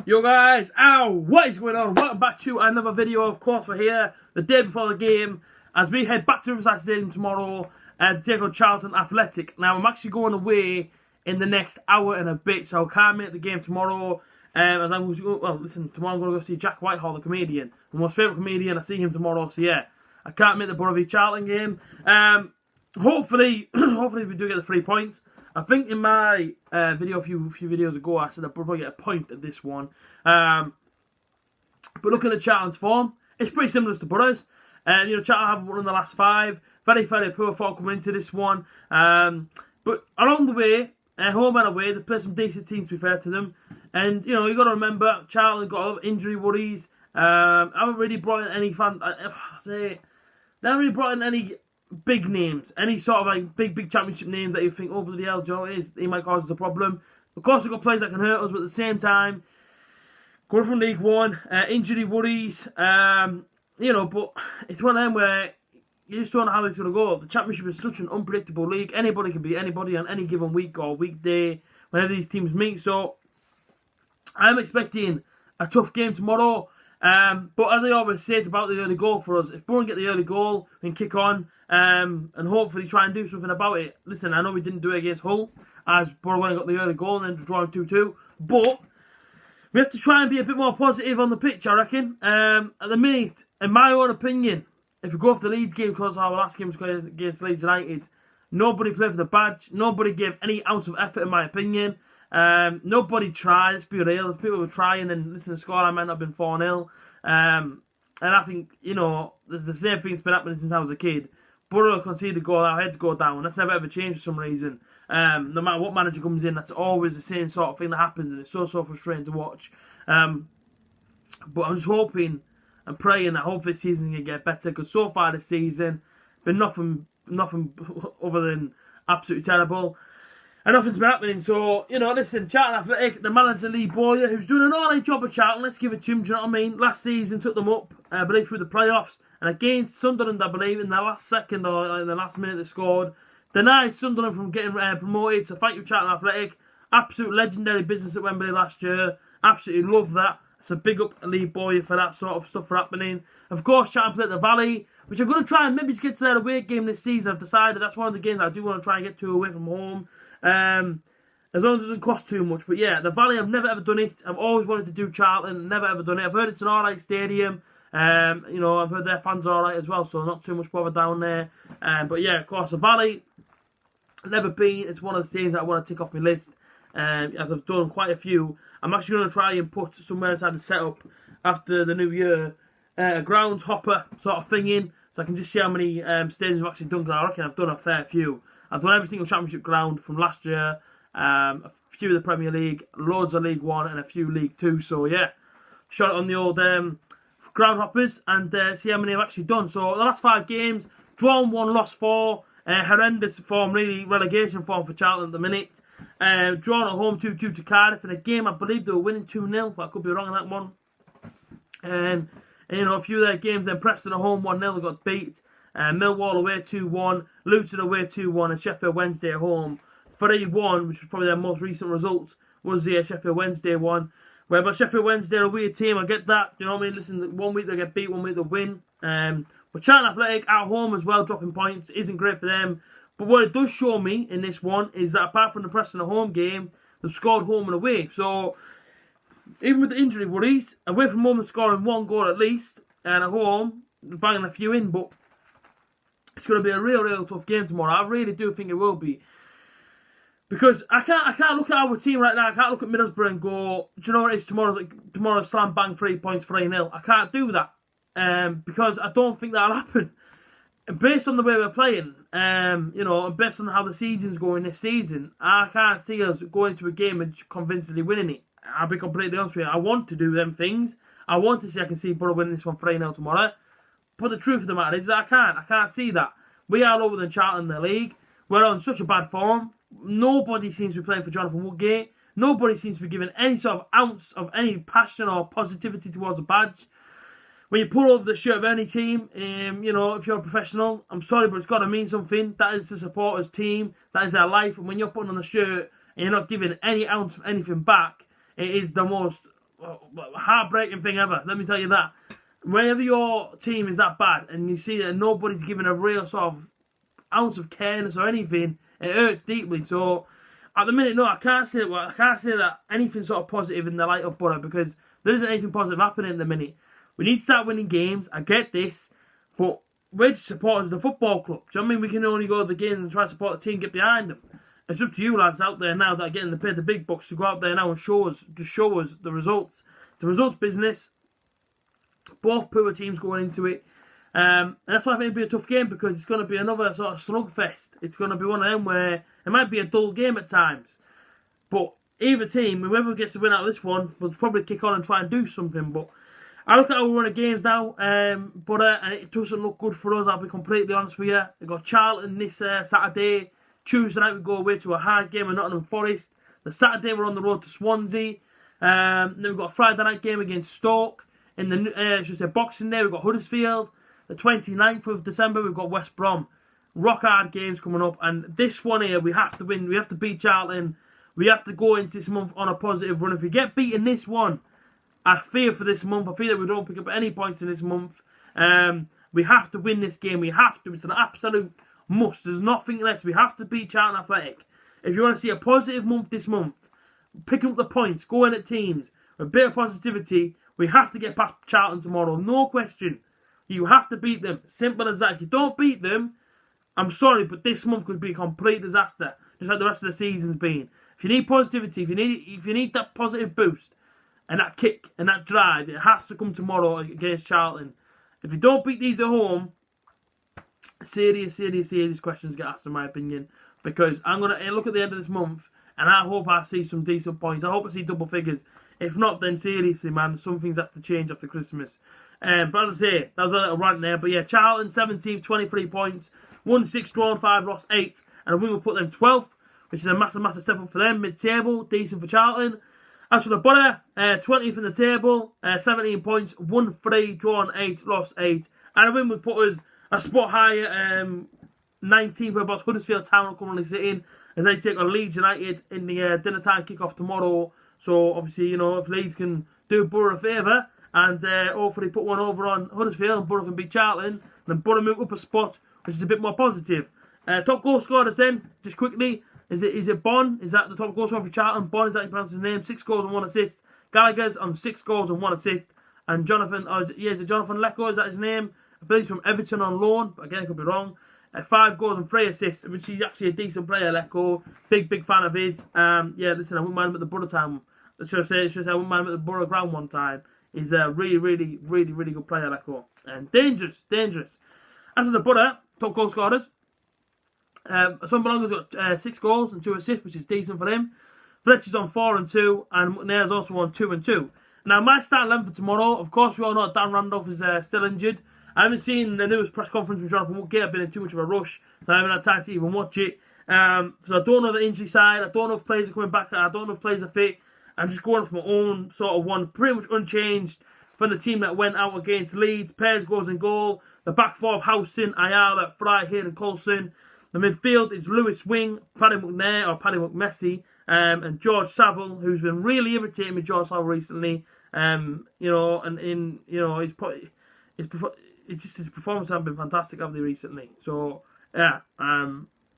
Yo guys, what is going on? Welcome back to another video. Of course, we're here the day before the game as we head back to Riverside Stadium tomorrow to take on Charlton Athletic. Now, I'm actually going away in the next hour and a bit, so I can't make the game tomorrow. As I'm going to go, well, listen, tomorrow I'm going to go see Jack Whitehall, the comedian, my most favourite comedian. I see him tomorrow, so yeah, I can't make the Borough v Charlton game. Hopefully we do get the 3 points. I think in my video a few videos ago I said I'd probably get a point at this one. But looking at Charlton's form, it's pretty similar to Borough's. Charlton haven't won in the last 5. Very poor form coming into this one. But along the way, home and away, they play some decent teams, to be fair to them. And, you got to remember, Charlton got a lot of injury worries. Haven't really brought in any they haven't really brought in any big names, any sort of like big championship names that you think, oh bloody hell, Joe, he might cause us a problem. Of course, we've got players that can hurt us, but at the same time, going from League One, injury worries, but it's one of them where you just don't know how it's going to go. The Championship is such an unpredictable league. Anybody can beat anybody on any given week or weekday whenever these teams meet. So I'm expecting a tough game tomorrow. But as I always say, it's about the early goal for us. If Borough get the early goal, we can kick on and hopefully try and do something about it. Listen, I know we didn't do it against Hull, as Borough went and got the early goal and then drawing 2-2. But we have to try and be a bit more positive on the pitch, I reckon. At the minute, in my own opinion, if we go off the Leeds game, because our last game was against Leeds United, nobody played for the badge. Nobody gave any ounce of effort, in my opinion. Nobody tried. Let's be real. People were trying, and listen, the scoreline might not have been 4-0. And I think, there's the same thing that's been happening since I was a kid. Borough conceded a goal, our heads go down. That's never ever changed for some reason. No matter what manager comes in, that's always the same sort of thing that happens, and it's so frustrating to watch. But I'm just hoping and praying that hopefully this season can get better, because so far this season, been nothing other than absolutely terrible. And nothing's been happening. So, listen, Charlton Athletic, the manager Lee Bowyer, who's doing an alright job at Charlton, let's give it to him, do you know what I mean? Last season took them up, I believe, through the playoffs. And against Sunderland, I believe, in the last second or in the last minute they scored. Denied Sunderland from getting promoted. So thank you, Charlton Athletic. Absolute legendary business at Wembley last year. Absolutely love that. It's a big up to Lee Bowyer for that sort of stuff for happening. Of course, Charlton played at the Valley, which I'm going to try and maybe get to their away game this season. I've decided that's one of the games I do want to try and get to away from home. As long as it doesn't cost too much. But yeah, the Valley, I've never ever done it. I've always wanted to do Charlton, never ever done it. I've heard it's an alright stadium. I've heard their fans are alright as well, so not too much bother down there. But yeah, of course, the Valley, never been. It's one of the things that I want to tick off my list. As I've done quite a few. I'm actually going to try and put somewhere inside the setup after the new year, a grounds hopper sort of thing in, so I can just see how many stadiums I've actually done, because I reckon I've done a fair few. I've done every single championship ground from last year, a few of the Premier League, loads of League One, and a few League Two. So yeah, shot it on the old ground hoppers and see how many I've actually done. So the last 5 games, drawn 1, lost 4. Horrendous form, really relegation form for Charlton at the minute. Drawn at home 2-2 to Cardiff in a game I believe they were winning 2-0, but I could be wrong on that one. And a few of their games, then Preston at home 1-0, they got beat. Millwall away 2-1, Luton away 2-1, and Sheffield Wednesday at home 3-1, which was probably their most recent result, was the Sheffield Wednesday one. Whereby Sheffield Wednesday are a weird team, I get that. You know what I mean? Listen, one week they get beat, one week they win. But Charlton Athletic at home as well, dropping points, isn't great for them. But what it does show me in this one is that apart from the Preston at home game, they've scored home and away. So even with the injury worries, away from home they're scoring 1 goal at least, and at home they're banging a few in. But it's going to be a real tough game tomorrow. I really do think it will be. Because I can't look at our team right now. I can't look at Middlesbrough and go, do you know what it is tomorrow slam bang 3 points, 3-0. I can't do that. Because I don't think that'll happen. And based on the way we're playing, and based on how the season's going this season, I can't see us going into a game and convincingly winning it. I'll be completely honest with you. I want to do them things. I want to see I can see Borough winning this one 3-0 tomorrow. But the truth of the matter is that I can't see that. We are lower than Charlton in the league. We're on such a bad form. Nobody seems to be playing for Jonathan Woodgate. Nobody seems to be giving any sort of ounce of any passion or positivity towards a badge. When you pull over the shirt of any team, if you're a professional, I'm sorry, but it's got to mean something. That is the supporters' team. That is their life. And when you're putting on the shirt and you're not giving any ounce of anything back, it is the most heartbreaking thing ever. Let me tell you that. Whenever your team is that bad and you see that nobody's giving a real sort of ounce of careness or anything, it hurts deeply. So at the minute, no, I can't say that anything sort of positive in the light of Borough, because there isn't anything positive happening at the minute. We need to start winning games. I get this, but we're just supporters of the football club. Do you know what I mean? We can only go to the games and try to support the team, get behind them. It's up to you lads out there now that are getting paid the big bucks to go out there now and show us the results. The results business. Both poor teams going into it. And that's why I think it'll be a tough game, because it's going to be another sort of slugfest. It's going to be one of them where it might be a dull game at times. But either team, whoever gets the win out of this one, will probably kick on and try and do something. But I look at how we run the games now, and it doesn't look good for us, I'll be completely honest with you. We've got Charlton this Saturday. Tuesday night we go away to a hard game at Nottingham Forest. The Saturday we're on the road to Swansea. Then we've got a Friday night game against Stoke. In the Boxing Day we've got Huddersfield. The 29th of December we've got West Brom. Rock hard games coming up, and this one here we have to win. We have to beat Charlton. We have to go into this month on a positive run. If we get beaten this one, I fear for this month. I fear that we don't pick up any points in this month. We have to win this game. We have to. It's an absolute must. There's nothing less. We have to beat Charlton Athletic. If you want to see a positive month this month, picking up the points, going at teams, a bit of positivity, we have to get past Charlton tomorrow. No question. You have to beat them. Simple as that. If you don't beat them, I'm sorry, but this month could be a complete disaster, just like the rest of the season's been. If you need positivity, if you need that positive boost and that kick and that drive, it has to come tomorrow against Charlton. If you don't beat these at home, serious questions get asked in my opinion, because I'm going to look at the end of this month and I hope I see some decent points. I hope I see double figures. If not, then seriously, man, some things have to change after Christmas. But as I say, that was a little rant there. But yeah, Charlton 17th, 23 points, won 6, drawn 5, lost 8, and a win will put them 12th, which is a massive step up for them. Mid-table, decent for Charlton. As for the Borough, 20th in the table, 17 points, won 3, drawn 8, lost 8, and a win would put us a spot higher, 19th, whereabouts Huddersfield Town are currently sitting, as they take on Leeds United in the dinner time kick-off tomorrow. So obviously, you know, if Leeds can do Borough a favour and hopefully put one over on Huddersfield and Borough can beat Charlton, then Borough move up a spot, which is a bit more positive. Top goal scorers then, just quickly, is it Bon? Is that the top goal scorer for Charlton? Bon, is that you pronounce his name? 6 goals and 1 assist. Gallagher's on 6 goals and 1 assist. And Jonathan, is it Jonathan Lecco, is that his name? I believe he's from Everton on loan, but again, I could be wrong. 5 goals and 3 assists, which he's actually a decent player, Lecco. Big fan of his. Yeah, listen, I wouldn't mind him at the Borough time. Should I say I wouldn't mind him at the Borough ground one time. He's a really good player, Lecco. And dangerous. As for the Borough, top goal scorers, Son Belonga's got 6 goals and 2 assists, which is decent for him. Fletcher's on 4 and 2, and McNair's also on 2 and 2. Now, my starting 11 for tomorrow, of course, we all know Dan Randolph is still injured. I haven't seen the newest press conference with Jonathan Woodgate. I've been in too much of a rush, so I haven't had time to even watch it. So I don't know the injury side. I don't know if players are coming back. I don't know if players are fit. I'm just going off my own sort of one, pretty much unchanged from the team that went out against Leeds. Pears goes in goal. The back four of Howson, Ayala, Fry, Hayden, Coulson. The midfield is Lewis Wing, Paddy McNair or Paddy McMessi, and George Saville, who's been really irritating with George Saville recently. His performance has been fantastic, haven't they, recently? So yeah,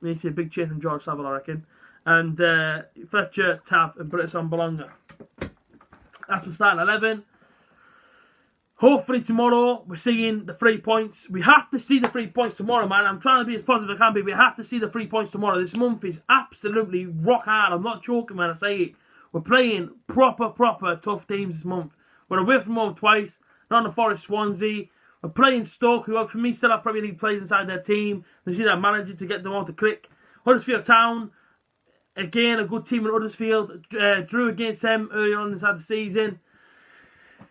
we need to see a big change from George Saville, I reckon. And Fletcher, Tav, and Son Belonga. That's the starting 11. Hopefully tomorrow we're seeing the 3 points. We have to see the 3 points tomorrow, man. I'm trying to be as positive as I can be. We have to see the 3 points tomorrow. This month is absolutely rock hard. I'm not joking when I say it. We're playing proper tough teams this month. We're away from home twice. Nottingham Forest, Swansea. We're playing Stoke, who for me still have Premier League players inside their team. They need their manager to get them all to click. Huddersfield Town, again a good team in Huddersfield. Drew against them earlier on inside the season.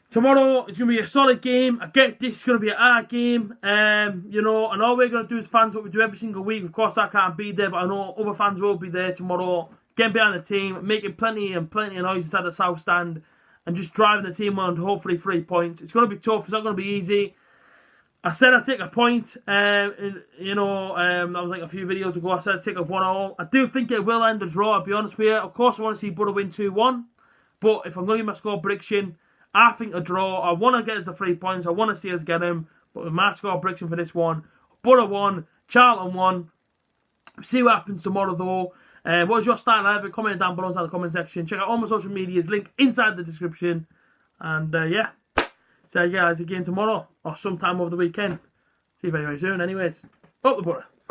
Tomorrow it's going to be a solid game. I get this, it's going to be a hard game. And all we're going to do as fans, what we do every single week. Of course, I can't be there, but I know other fans will be there tomorrow. Getting behind the team, making plenty of noise inside the south stand, and just driving the team on to hopefully 3 points. It's going to be tough. It's not going to be easy. I said I'd take a point. That was like a few videos ago. I said I'd take a 1-1. I do think it will end a draw, I'll be honest with you. Of course, I want to see Borough win 2-1. But if I'm going to give my score prediction, I think a draw. I want to get us the 3 points. I want to see us get them. But with my score prediction for this one, Borough 1, Charlton 1. See what happens tomorrow, though. What was your style? Have a comment down below inside the comment section. Check out all my social medias, link inside the description. And yeah, see you guys again tomorrow or sometime over the weekend. See you very, very soon. Anyways, up the Borough.